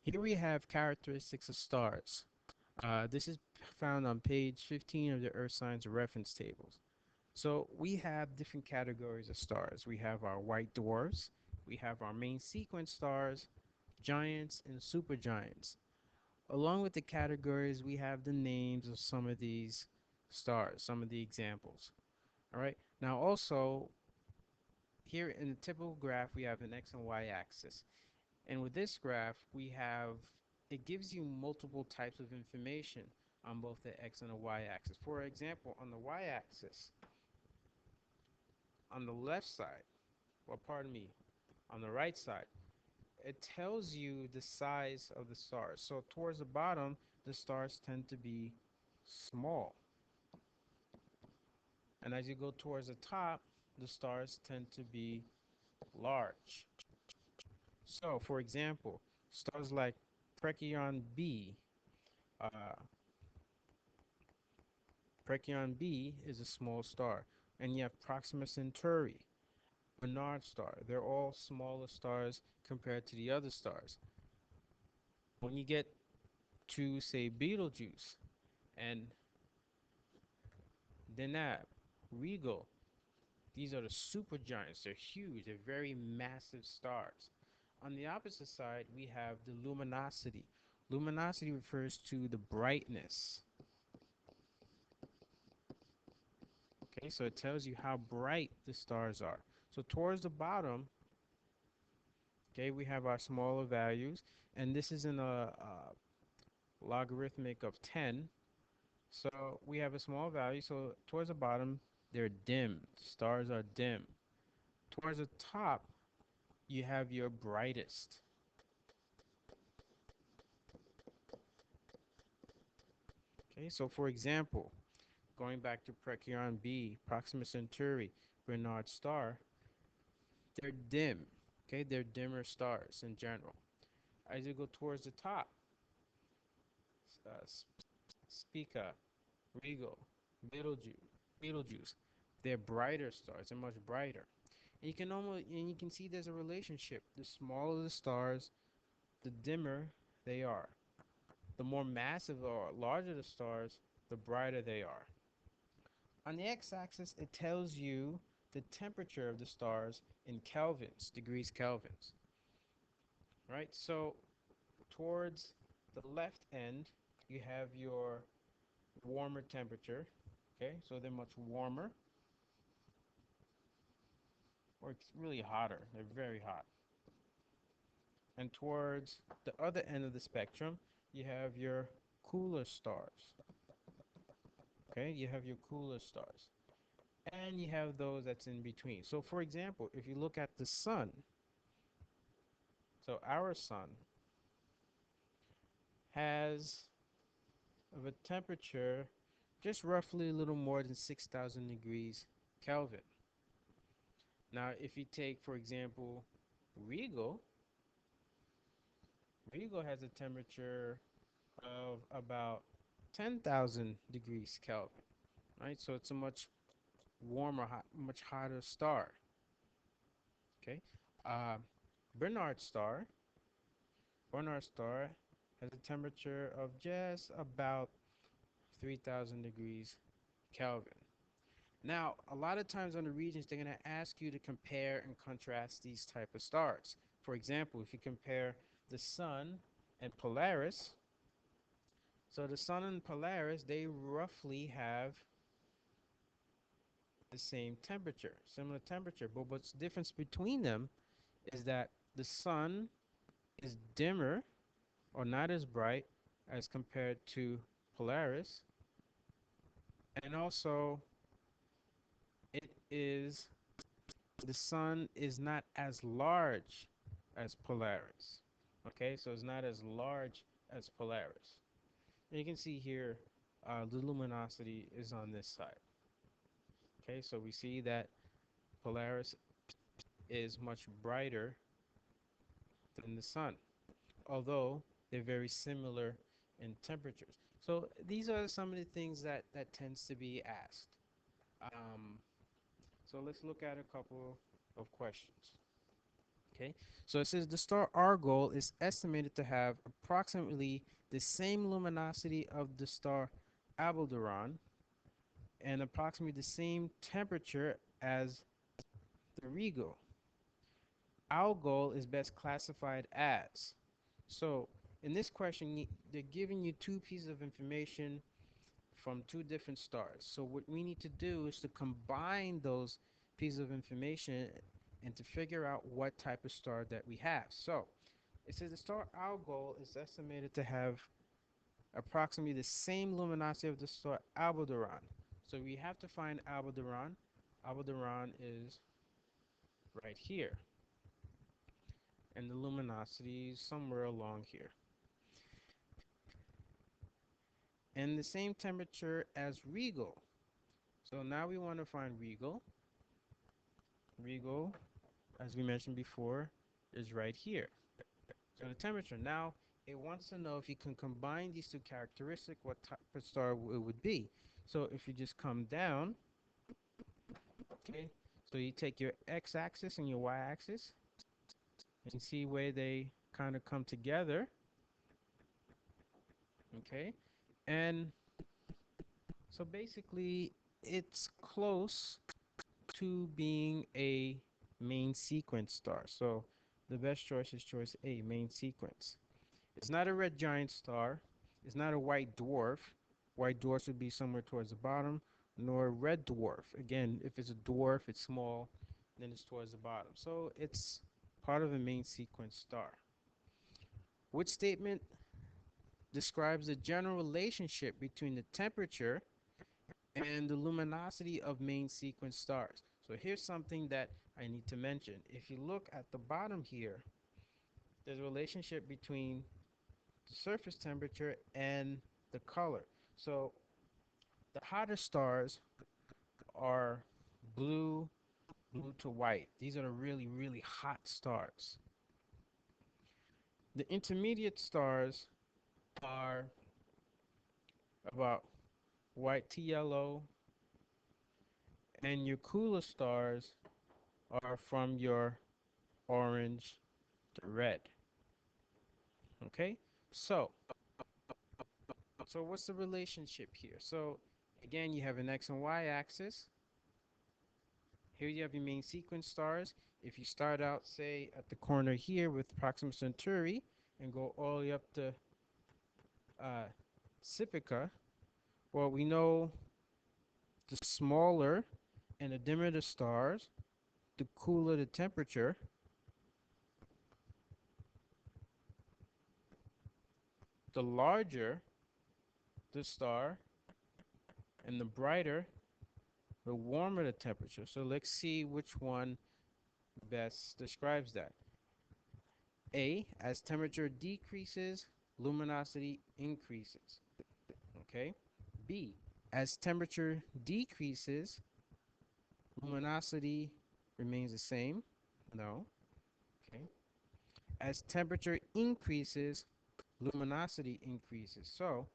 Here we have characteristics of stars. This is found on page 15 of the Earth Science reference tables. So we have different categories of stars. We have our white dwarfs, we have our main sequence stars, giants, and supergiants. Along with the categories, we have the names of some of these stars, some of the examples. All right. Now also, here in the typical graph, we have an x and y axis. And with this graph, it gives you multiple types of information on both the x and the y axis. For example, on the y axis, on the left side, well, pardon me, on the right side, it tells you the size of the stars. So towards the bottom, the stars tend to be small. And as you go towards the top, the stars tend to be large. So, for example, stars like Precion B, uh, Precion B is a small star. And you have Proxima Centauri, Barnard star. They're all smaller stars compared to the other stars. When you get to, say, Betelgeuse and Deneb, Regal, these are the supergiants. They're huge. They're very massive stars. On the opposite side, we have the luminosity. Luminosity refers to the brightness. Okay, so it tells you how bright the stars are. So towards the bottom, okay, we have our smaller values, and this is in a logarithmic of 10. So we have a small value. So towards the bottom, they're dim. Stars are dim. Towards the top, you have your brightest. Okay, so for example, going back to Precion B, Proxima Centauri, Barnard star, they're dim. Okay, they're dimmer stars in general. As you go towards the top, uh, Spica, Regal, Betelgeuse, they're brighter stars. They're much brighter. And you can see there's a relationship. The smaller the stars, the dimmer they are. The more massive or larger the stars, the brighter they are. On the x-axis, it tells you the temperature of the stars in kelvins, degrees kelvins. Right? So towards the left end, you have your warmer temperature. Okay, so they're much warmer, or it's really hotter. They're very hot. And towards the other end of the spectrum, you have your cooler stars. Okay, you have your cooler stars. And you have those that's in between. So for example, if you look at the sun, so our sun has of a temperature just roughly a little more than 6,000 degrees Kelvin. Now, if you take, for example, Regal, Regal has a temperature of about 10,000 degrees Kelvin, right? So it's a much warmer, much hotter star, okay? Uh, Barnard star, Barnard star has a temperature of just about 3,000 degrees Kelvin. Now, a lot of times on the regions, they're going to ask you to compare and contrast these type of stars. For example, if you compare the sun and Polaris, so the sun and Polaris, they roughly have the same temperature, similar temperature. But what's the difference between them is that the sun is dimmer or not as bright as compared to Polaris, and also it is the sun is not as large as Polaris. Okay, so it's not as large as Polaris. And you can see here the luminosity is on this side. Okay, so we see that Polaris is much brighter than the sun, although they're very similar in temperatures. So these are some of the things that tends to be asked. So let's look at a couple of questions. Okay, so it says the star Argol is estimated to have approximately the same luminosity of the star Aldebaran and approximately the same temperature as the Rigel. Algol is best classified as. So in this question, they're giving you two pieces of information from two different stars. So what we need to do is to combine those pieces of information and to figure out what type of star that we have. So it says the star Algol is estimated to have approximately the same luminosity of the star Aldebaran. So we have to find Aldebaran. Aldebaran is right here, and the luminosity is somewhere along here. And the same temperature as Rigel. So now we want to find Rigel. Rigel, as we mentioned before, is right here. So the temperature. Now it wants to know if you can combine these two characteristics, what type of star it would be. So if you just come down, okay, so you take your x-axis and your y-axis and see where they kind of come together, okay, and so basically it's close to being a main sequence star. So the best choice is choice A, main sequence. It's not a red giant star. It's not a white dwarf. White dwarfs would be somewhere towards the bottom, nor a red dwarf. Again, if it's a dwarf, it's small, then it's towards the bottom. So it's part of a main sequence star. Which statement describes the general relationship between the temperature and the luminosity of main sequence stars? So here's something that I need to mention. If you look at the bottom here, there's a relationship between the surface temperature and the color. So the hotter stars are blue, blue to white. These are the really, really hot stars. The intermediate stars are about white to yellow, and your cooler stars are from your orange to red. Okay? So, so what's the relationship here? So again, you have an X and Y axis. Here you have your main sequence stars. If you start out, say, at the corner here with Proxima Centauri and go all the way up to uh, Sippica, well, we know the smaller and the dimmer the stars, the cooler the temperature, the larger the star, and the brighter, the warmer the temperature. So let's see which one best describes that. A, as temperature decreases, luminosity increases. Okay. B, as temperature decreases, luminosity remains the same. No. Okay. As temperature increases, luminosity increases. So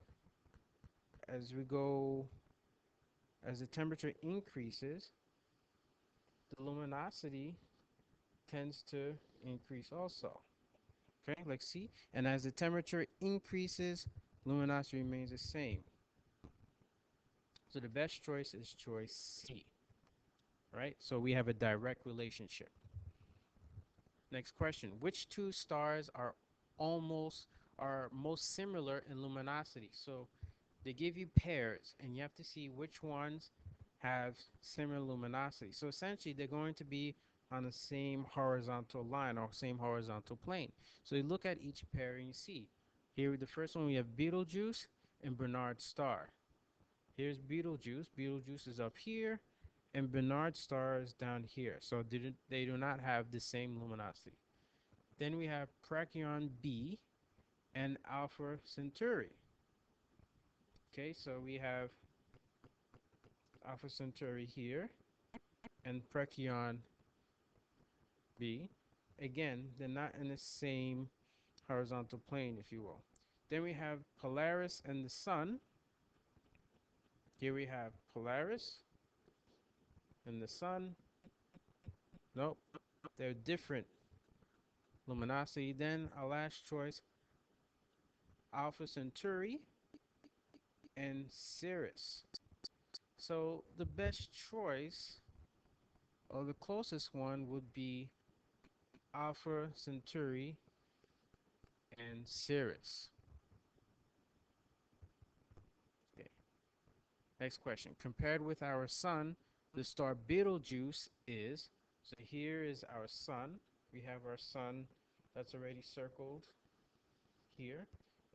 as we go, as the temperature increases, the luminosity tends to increase also. Okay, let's see. And as the temperature increases, luminosity remains the same. So the best choice is choice C, right? So we have a direct relationship. Next question. Which two stars are most similar in luminosity? So they give you pairs, and you have to see which ones have similar luminosity. So essentially, they're going to be on the same horizontal line or same horizontal plane. So you look at each pair and you see. Here, the first one, we have Betelgeuse and Bernard star. Here's Betelgeuse. Betelgeuse is up here, and Bernard star is down here. So they do not have the same luminosity. Then we have Procyon b and Alpha Centauri. Okay, so we have Alpha Centauri here and Procyon b. Again, they're not in the same horizontal plane, if you will. Then we have Polaris and the Sun. Here we have Polaris and the Sun. Nope, they're different luminosity. Then our last choice, Alpha Centauri and Sirius. So the best choice, or the closest one, would be Alpha Centauri and Sirius. Okay. Next question. Compared with our sun, the star Betelgeuse is, so here is our sun. We have our sun that's already circled here.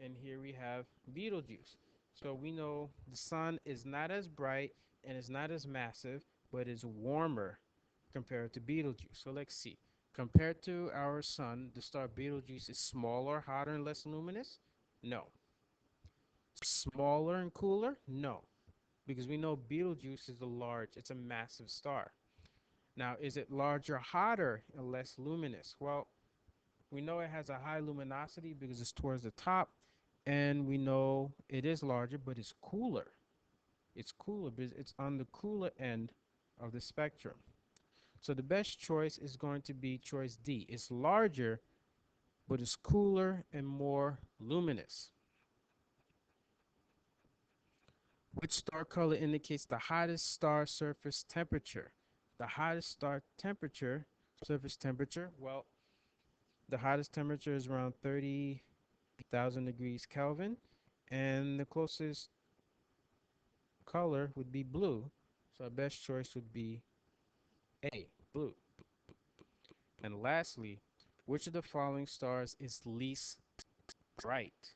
And here we have Betelgeuse. So we know the sun is not as bright and is not as massive, but is warmer compared to Betelgeuse. So let's see. Compared to our sun, the star Betelgeuse is smaller, hotter, and less luminous? No. Smaller and cooler? No. Because we know Betelgeuse is it's a massive star. Now, is it larger, hotter, and less luminous? Well, we know it has a high luminosity because it's towards the top, and we know it is larger, but it's cooler. It's cooler because it's on the cooler end of the spectrum. So the best choice is going to be choice D. It's larger, but it's cooler and more luminous. Which star color indicates the hottest star surface temperature? The hottest surface temperature, well, the hottest temperature is around 30,000 degrees Kelvin, and the closest color would be blue. So our best choice would be A, blue. And lastly, which of the following stars is least bright?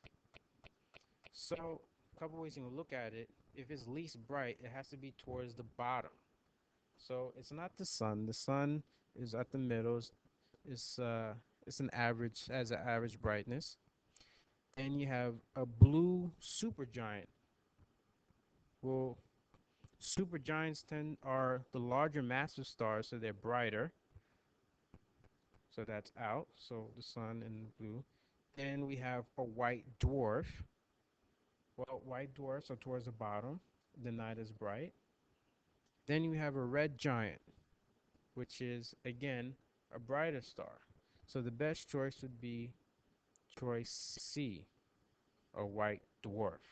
So a couple ways you can look at it. If it's least bright, it has to be towards the bottom. So it's not the sun. The sun is at the middle. It's it's an average, has an average brightness. Then you have a blue supergiant. Well, supergiants are the larger massive stars, so they're brighter. So that's out. So the sun and blue. Then we have a white dwarf. Well, white dwarfs are towards the bottom. They're not as bright. Then you have a red giant, which is again a brighter star. So the best choice would be choice C, a white dwarf.